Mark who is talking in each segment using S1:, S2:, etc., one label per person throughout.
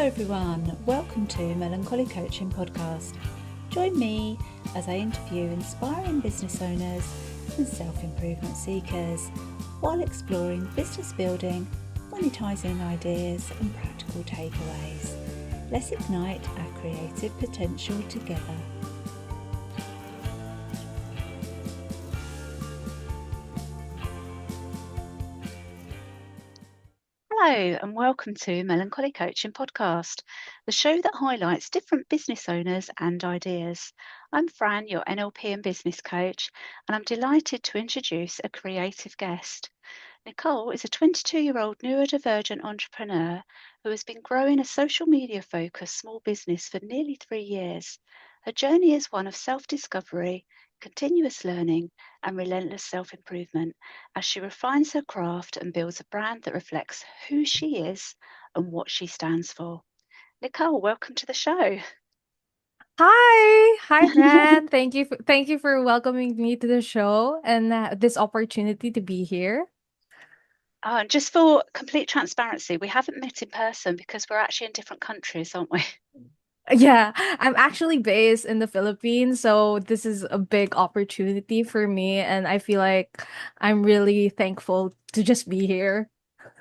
S1: everyone, welcome to Melancholy Coaching Podcast. Join me as I interview inspiring business owners and self-improvement seekers while exploring business building, monetizing ideas and practical takeaways. Let's ignite our creative potential together. Hello and welcome to Melancholy Coaching Podcast, the show that highlights different business owners and ideas. I'm Fran, your NLP and Business Coach, and I'm delighted to introduce a creative guest. Nicole is a 22-year-old neurodivergent entrepreneur who has been growing a social media-focused small business for nearly 3 years. Her journey is one of self-discovery, continuous learning, and relentless self-improvement as she refines her craft and builds a brand that reflects who she is and what she stands for. Nicole, welcome to the show.
S2: Hi, Fran. Thank you for welcoming me to the show and this opportunity to be here.
S1: Just for complete transparency, we haven't met in person because we're actually in different countries, aren't we?
S2: Yeah, I'm actually based in the Philippines, so this is a big opportunity for me, and I feel like I'm really thankful to just be here.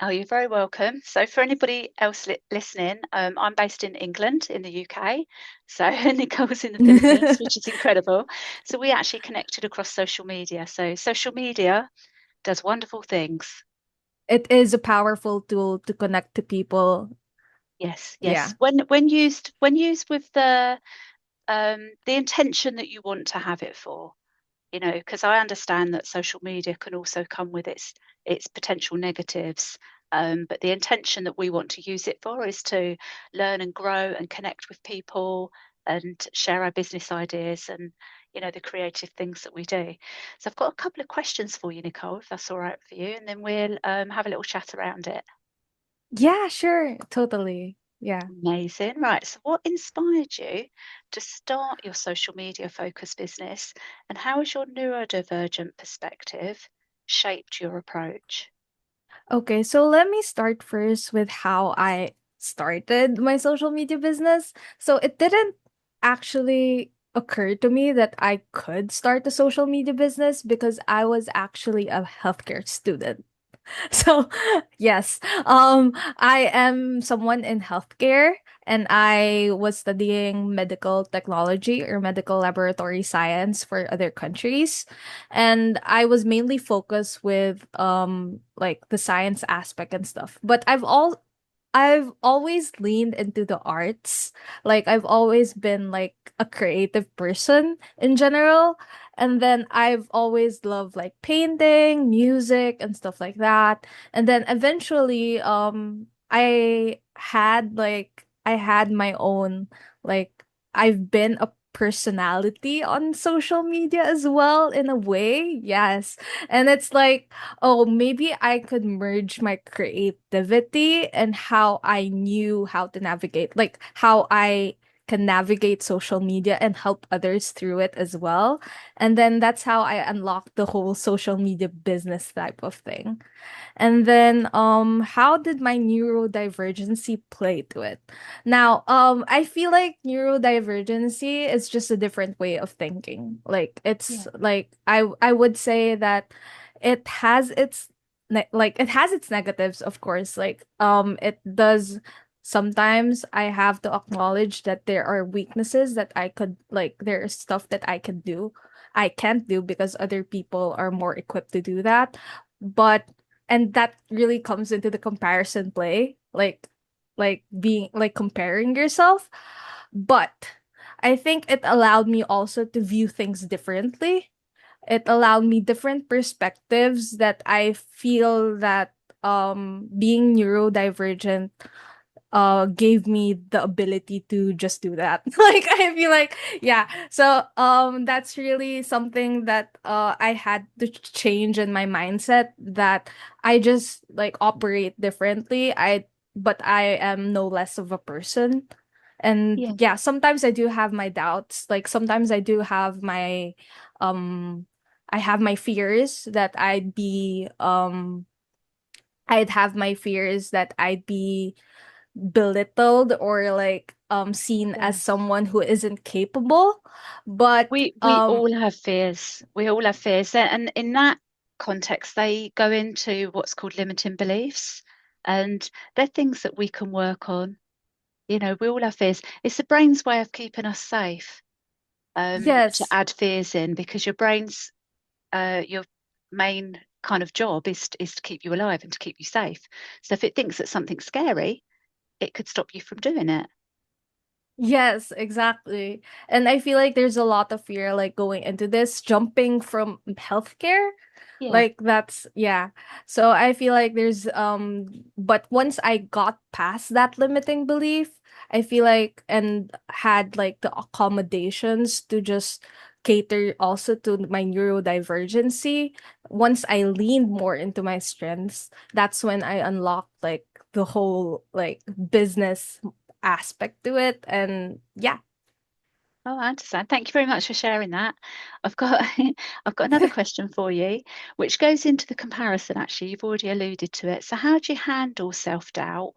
S1: Oh, you're very welcome. So, for anybody else listening, I'm based in England, in the UK. So, Nicole's in the Philippines, which is incredible. So, we actually connected across social media. So, social media does wonderful things.
S2: It is a powerful tool to connect to people.
S1: Yes,
S2: Yeah.
S1: yes. When used with the intention that you want to have it for, because I understand that social media can also come with its potential negatives. But the intention that we want to use it for is to learn and grow and connect with people and share our business ideas and the creative things that we do. So I've got a couple of questions for you, Nicole, if that's all right for you, and then we'll have a little chat around it.
S2: Yeah, sure. Totally. Yeah.
S1: Amazing. Right. So, what inspired you to start your social media focused business, and how has your neurodivergent perspective shaped your approach?
S2: Okay, so let me start first with how I started my social media business. So it didn't actually occur to me that I could start a social media business because I was actually a healthcare student. So, yes, I am someone in healthcare and I was studying medical technology or medical laboratory science for other countries. And I was mainly focused with like the science aspect and stuff. But I've always leaned into the arts. Like I've always been like a creative person in general. And then I've always loved like painting, music and stuff like that. And then eventually I had my own like I've been a personality on social media as well in a way. Yes. And it's like, oh, maybe I could merge my creativity and how I knew how to navigate, like how I can navigate social media and help others through it as well. And then that's how I unlocked the whole social media business type of thing. And then how did my neurodivergency play to it? Now, I feel like neurodivergency is just a different way of thinking. Like it's
S1: Yeah.
S2: like I would say that it has its it has its negatives, of course. Like it does sometimes I have to acknowledge that there are weaknesses that I could like there is stuff that I can't do because other people are more equipped to do that. But and that really comes into the comparison play, like being like comparing yourself. But I think it allowed me also to view things differently. It allowed me different perspectives that I feel that being neurodivergent gave me the ability to just do that. Like I feel like yeah. So that's really something that I had to change in my mindset, that I just like operate differently. But I am no less of a person. And
S1: Yeah.
S2: yeah, sometimes I do have my doubts. Like sometimes I do have my um I have my fears that I'd have my fears that I'd be belittled or like seen as
S1: Yes.
S2: someone who isn't capable. But
S1: We all have fears. We all have fears. And in that context, they go into what's called limiting beliefs. And they're things that we can work on. You know, we all have fears. It's the brain's way of keeping us safe, to
S2: yes,
S1: add fears in, because your brain's your main kind of job is to keep you alive and to keep you safe. So if it thinks that something's scary, it could stop you from doing it.
S2: yes, exactly. And I feel like there's a lot of fear like going into this, jumping from healthcare.
S1: Yeah.
S2: Like that's yeah. So I feel like there's but once I got past that limiting belief, I feel like and had like the accommodations to just cater also to my neurodivergency. Once I leaned more into my strengths, that's when I unlocked like the whole like business aspect to it. And yeah.
S1: Oh, I understand. Thank you very much for sharing that. I've got I've got another question for you, which goes into the comparison, actually. You've already alluded to it. So how do you handle self-doubt,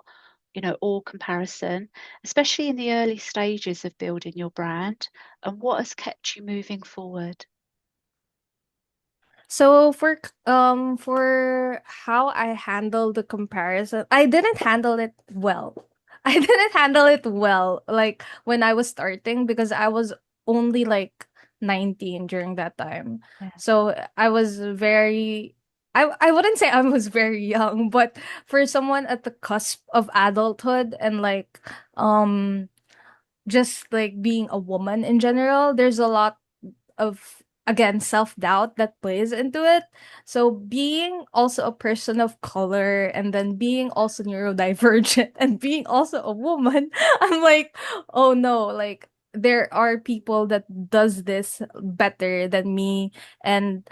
S1: or comparison, especially in the early stages of building your brand, and what has kept you moving forward?
S2: So for how I handle the comparison, I didn't handle it well. I didn't handle it well like when I was starting because I was only like 19 during that time.
S1: Yeah.
S2: So I was very I wouldn't say I was very young, but for someone at the cusp of adulthood and like just like being a woman in general, there's a lot of again self-doubt that plays into it. So being also a person of color and then being also neurodivergent and being also a woman, I'm like, oh no, like there are people that does this better than me, and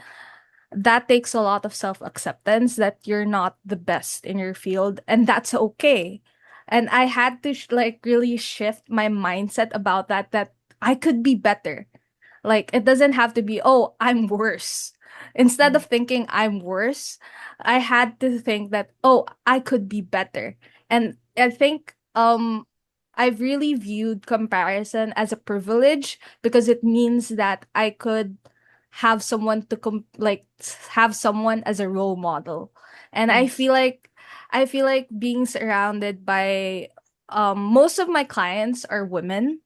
S2: that takes a lot of self-acceptance that you're not the best in your field, and that's okay. And I had to like really shift my mindset about that I could be better. Like it doesn't have to be, oh, I'm worse. Instead
S1: Mm.
S2: of thinking I'm worse, I had to think that, oh, I could be better. And I think I've really viewed comparison as a privilege because it means that I could have someone to like have someone as a role model. And
S1: Yes.
S2: I feel like being surrounded by most of my clients are women,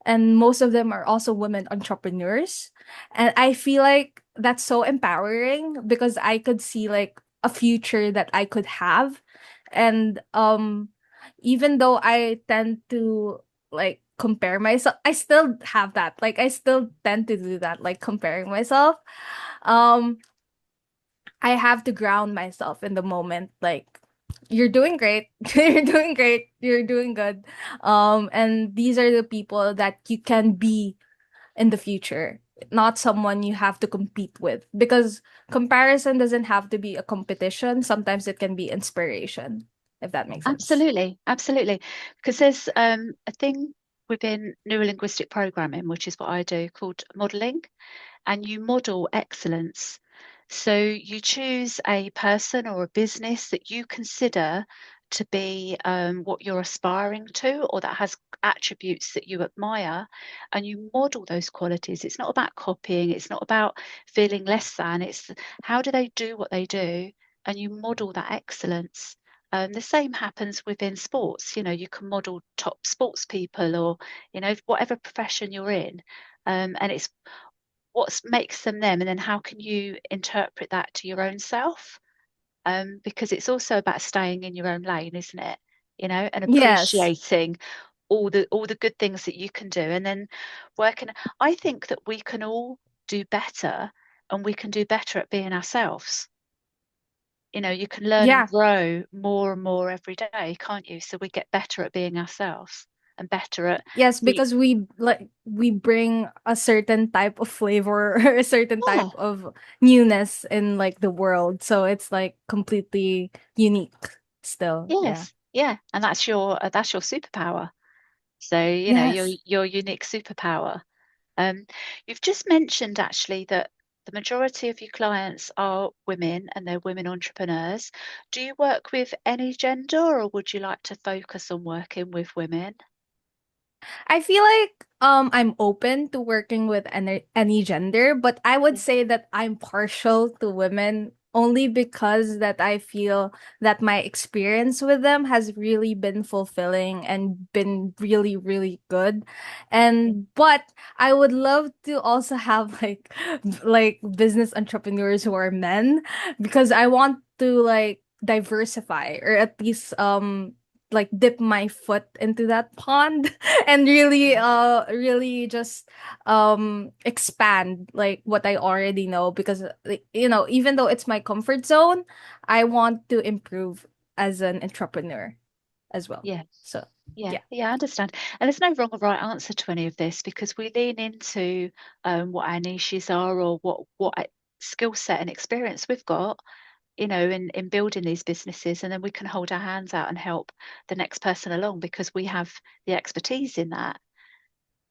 S2: and most of them are also women entrepreneurs, and I feel like that's so empowering because I could see like a future that I could have. And even though I tend to like compare myself, I still have that, like I still tend to do that, like comparing myself. um I have to ground myself in the moment, like you're doing great. You're doing great, you're doing good. And these are the people that you can be in the future, not someone you have to compete with, because comparison doesn't have to be a competition. Sometimes it can be inspiration, if that makes sense.
S1: Absolutely, absolutely. Because there's a thing within neurolinguistic programming, which is what I do, called modeling, and you model excellence. So you choose a person or a business that you consider to be what you're aspiring to, or that has attributes that you admire, and you model those qualities. It's not about copying, it's not about feeling less than, it's how do they do what they do, and you model that excellence. The same happens within sports. You can model top sports people, or whatever profession you're in, and it's what makes them them, and then how can you interpret that to your own self, because it's also about staying in your own lane, isn't it? And
S2: Yes.
S1: appreciating all the good things that you can do, and then working. I think that we can all do better, and we can do better at being ourselves. You can learn and
S2: Yeah.
S1: grow more and more every day, can't you? So we get better at being ourselves and better at
S2: Yes,
S1: the
S2: because we bring a certain type of flavor or a certain
S1: yeah.
S2: type of newness in like the world. So it's like completely unique still. Yeah.
S1: Yes, yeah, and that's your superpower. So, your
S2: Yes.
S1: your unique superpower. Um, you've just mentioned actually that the majority of your clients are women and they're women entrepreneurs. Do you work with any gender, or would you like to focus on working with women?
S2: I feel like I'm open to working with any gender, but I would
S1: Yeah.
S2: say that I'm partial to women only because that I feel that my experience with them has really been fulfilling and been really really good. And but I would love to also have like business entrepreneurs who are men because I want to like diversify or at least like dip my foot into that pond and really
S1: Yeah.
S2: really just expand like what I already know because like, even though it's my comfort zone, I want to improve as an entrepreneur as well.
S1: Yeah.
S2: So
S1: Yeah,
S2: yeah.
S1: yeah, I understand. And there's no wrong or right answer to any of this because we lean into what our niches are or what skill set and experience we've got, in building these businesses, and then we can hold our hands out and help the next person along because we have the expertise in that.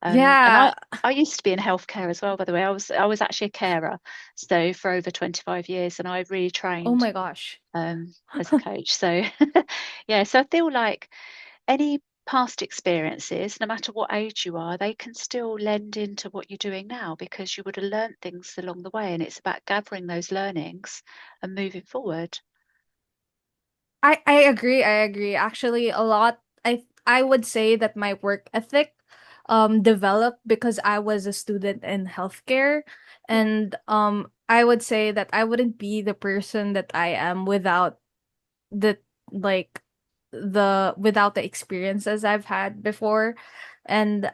S1: And I
S2: Yeah.
S1: I used to be in healthcare as well, by the way. I was actually a carer, so for over 25 years, and I
S2: Oh
S1: retrained
S2: my gosh.
S1: as a coach. So yeah, so I feel like any past experiences, no matter what age you are, they can still lend into what you're doing now because you would have learnt things along the way. And it's about gathering those learnings and moving forward.
S2: I agree. I agree. Actually, a lot. I would say that my work ethic developed because I was a student in healthcare,
S1: Yeah.
S2: and I would say that I wouldn't be the person that I am without the like without the experiences I've had before. And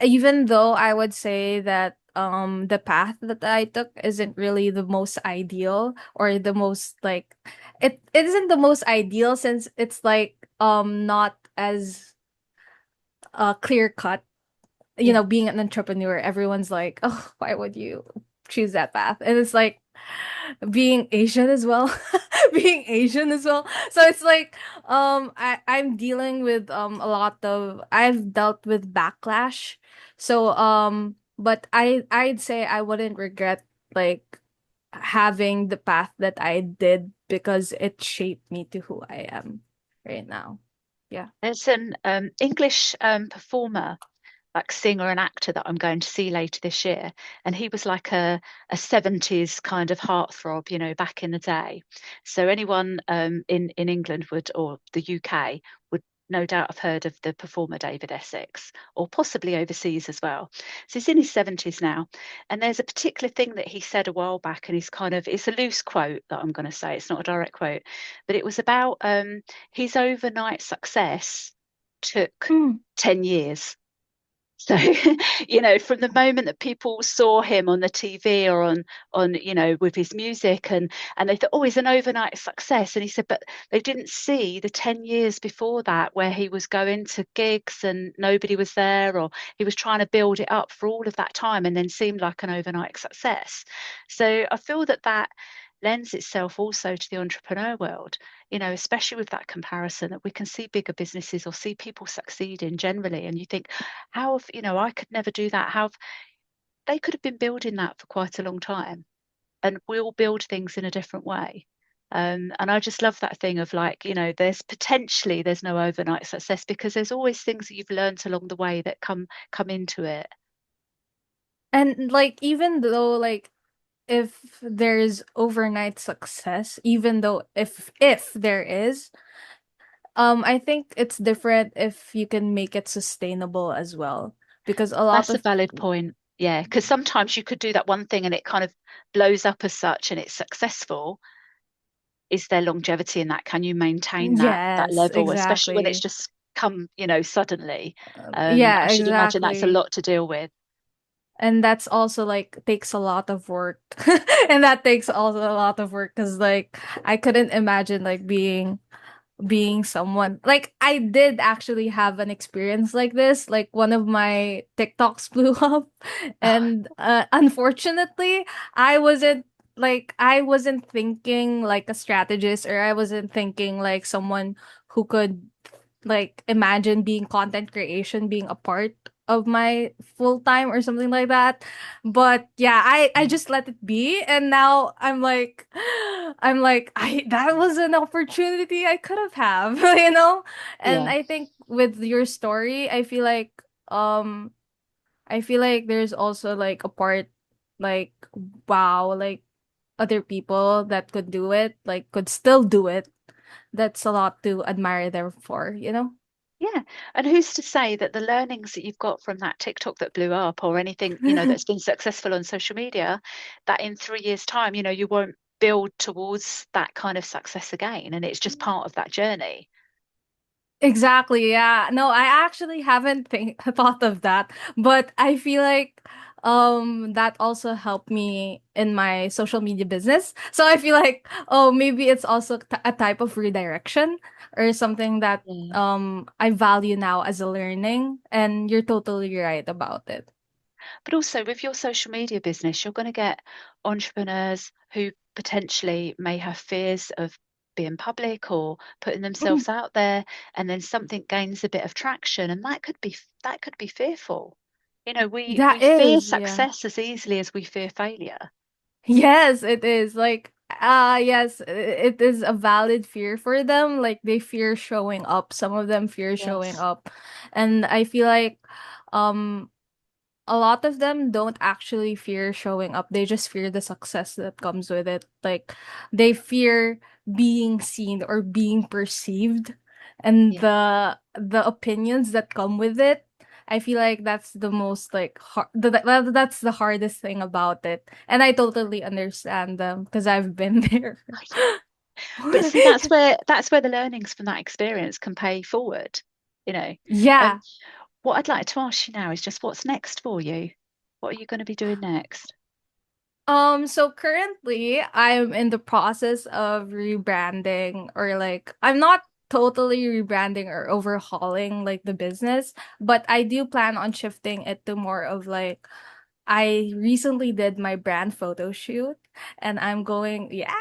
S2: even though I would say that the path that I took isn't really the most ideal or the most like it isn't the most ideal since it's like not as clear cut.
S1: Yeah.
S2: Being an entrepreneur, everyone's like, oh, why would you choose that path? And it's like being Asian as well. Being Asian as well. So it's like I'm dealing with a lot of I've dealt with backlash. So but I'd say I wouldn't regret like having the path that I did because it shaped me to who I am right now. Yeah.
S1: There's an English performer, like singer and actor, that I'm going to see later this year. And he was like a 70s kind of heartthrob, back in the day. So anyone in England would, or the UK, would no doubt have heard of the performer David Essex, or possibly overseas as well. So he's in his 70s now. And there's a particular thing that he said a while back, and it's a loose quote that I'm going to say, it's not a direct quote, but it was about his overnight success took
S2: Mm.
S1: 10 years. So, from the moment that people saw him on the TV or with his music, and they thought, oh, he's an overnight success. And he said, but they didn't see the 10 years before that where he was going to gigs and nobody was there, or he was trying to build it up for all of that time and then seemed like an overnight success. So I feel that lends itself also to the entrepreneur world, especially with that comparison that we can see bigger businesses or see people succeeding generally. And you think, how have, I could never do that. They could have been building that for quite a long time, and we all build things in a different way. And I just love that thing of like, there's no overnight success because there's always things that you've learned along the way that come into it.
S2: And like even though like if there's overnight success, even though if there is, I think it's different if you can make it sustainable as well. Because a lot
S1: That's a
S2: of
S1: valid point. Yeah, because sometimes you could do that one thing and it kind of blows up as such and it's successful. Is there longevity in that? Can you maintain that
S2: yes,
S1: level, especially when it's
S2: exactly.
S1: just come, suddenly? I
S2: Yeah,
S1: should imagine that's a
S2: exactly.
S1: lot to deal with.
S2: And that's also like takes a lot of work. And that takes also a lot of work because like I couldn't imagine like being someone like I did actually have an experience like this. Like one of my TikToks blew up, and unfortunately, I wasn't thinking like a strategist, or I wasn't thinking like someone who could like imagine being content creation being a part of my full time or something like that. But yeah, I
S1: Mm.
S2: just let it be, and now I'm like, I that was an opportunity I could have, you know? And
S1: Yeah.
S2: I think with your story, um I feel like there's also like a part like, wow, like other people that could do it, like could still do it. That's a lot to admire them for, you know?
S1: Yeah. And who's to say that the learnings that you've got from that TikTok that blew up or anything, you know, that's been successful on social media, that in 3 years' time, you know, you won't build towards that kind of success again. And it's just part of that journey.
S2: Exactly, yeah. No, I actually haven't thought of that, but I feel like that also helped me in my social media business. So I feel like, oh, maybe it's also a type of redirection or something that
S1: Yeah.
S2: I value now as a learning, and you're totally right about it.
S1: But also with your social media business, you're going to get entrepreneurs who potentially may have fears of being public or putting themselves out there, and then something gains a bit of traction, and that could be fearful. You know, we
S2: That
S1: fear
S2: is, yeah.
S1: success as easily as we fear failure.
S2: Yes, it is. Like, yes, it is a valid fear for them. Like, they fear showing up. Some of them fear showing
S1: Yes.
S2: up. And I feel like, um, a lot of them don't actually fear showing up. They just fear the success that comes with it. Like, they fear being seen or being perceived, and
S1: Yeah.
S2: the opinions that come with it. I feel like that's the most like that's the hardest thing about it. And I totally understand them because I've been there.
S1: Oh, yeah. But see, that's where the learnings from that experience can pay forward, you know.
S2: Yeah.
S1: Um, what I'd like to ask you now is just what's next for you? What are you going to be doing next?
S2: So currently I'm in the process of rebranding, or like I'm not totally rebranding or overhauling like the business, but I do plan on shifting it to more of like, I recently did my brand photo shoot, and I'm going, yeah.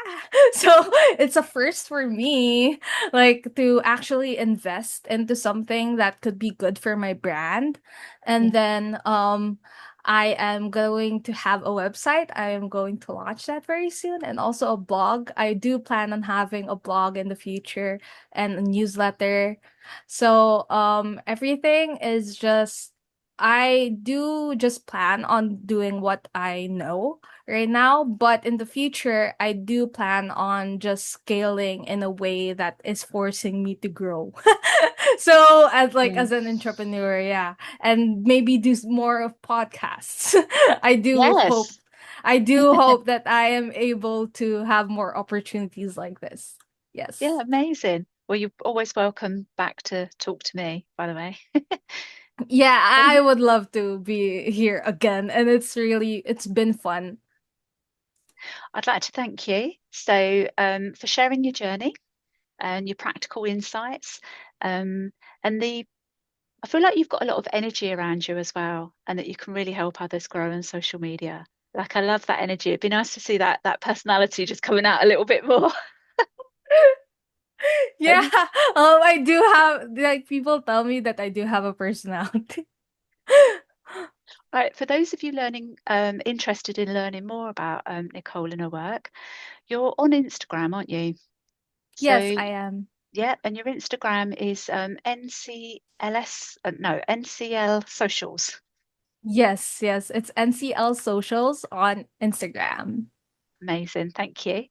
S2: So it's a first for me, like to actually invest into something that could be good for my brand.
S1: Yeah.
S2: And then I am going to have a website. I am going to launch that very soon, and also a blog. I do plan on having a blog in the future and a newsletter. So everything is just, I do just plan on doing what I know right now, but in the future, I do plan on just scaling in a way that is forcing me to grow. So as like
S1: Yeah.
S2: as an entrepreneur, yeah, and maybe do more of podcasts. I do hope
S1: Yes.
S2: I do hope that I am able to have more opportunities like this.
S1: Yeah,
S2: Yes.
S1: amazing. Well, you're always welcome back to talk to me, by the way.
S2: Yeah, I
S1: Um,
S2: would love to be here again, and it's been fun.
S1: I'd like to thank you for sharing your journey and your practical insights. Um, and I feel like you've got a lot of energy around you as well, and that you can really help others grow on social media. Like I love that energy. It'd be nice to see that personality just coming out a little bit more.
S2: Yeah,
S1: Um,
S2: I do have, like, people tell me that I do have a personality.
S1: right, for those of you interested in learning more about Nicole and her work, you're on Instagram, aren't you?
S2: Yes,
S1: So
S2: I am.
S1: yeah, and your Instagram is NCLS, no, NCL Socials.
S2: Yes, yes, it's NCL Socials on Instagram.
S1: Amazing, thank you.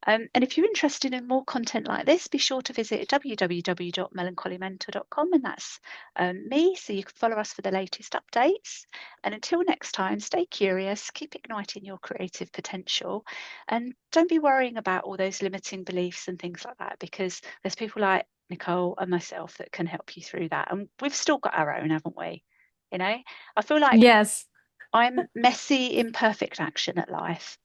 S1: And if you're interested in more content like this, be sure to visit www.melancholymentor.com, and that's me, so you can follow us for the latest updates. And until next time, stay curious, keep igniting your creative potential, and don't be worrying about all those limiting beliefs and things like that, because there's people like Nicole and myself that can help you through that. And we've still got our own, haven't we? You know, I feel like
S2: Yes.
S1: I'm messy, imperfect action at life.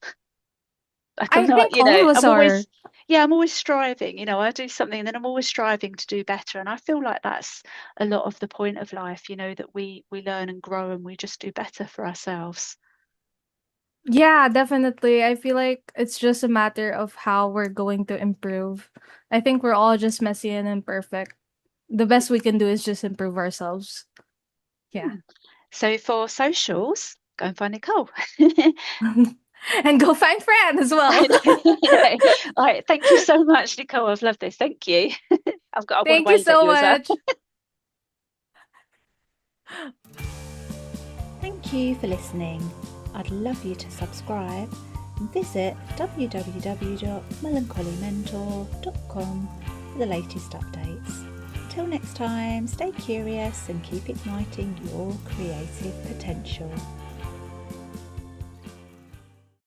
S1: Like I'm
S2: I
S1: not,
S2: think all of us
S1: I'm
S2: are.
S1: always, yeah, I'm always striving. I do something and then I'm always striving to do better. And I feel like that's a lot of the point of life, that we learn and grow and we just do better for ourselves.
S2: Yeah, definitely. I feel like it's just a matter of how we're going to improve. I think we're all just messy and imperfect. The best we can do is just improve ourselves. Yeah.
S1: Hmm. So for socials, go and find Nicole.
S2: And go find Fran as well.
S1: Yeah. All right. Thank you so much, Nicole. I've loved this. Thank you. I want to
S2: Thank you
S1: wave at
S2: so
S1: you as well.
S2: much.
S1: Thank you for listening. I'd love you to subscribe and visit www.melancholymentor.com for the latest updates. Until next time, stay curious and keep igniting your creative potential.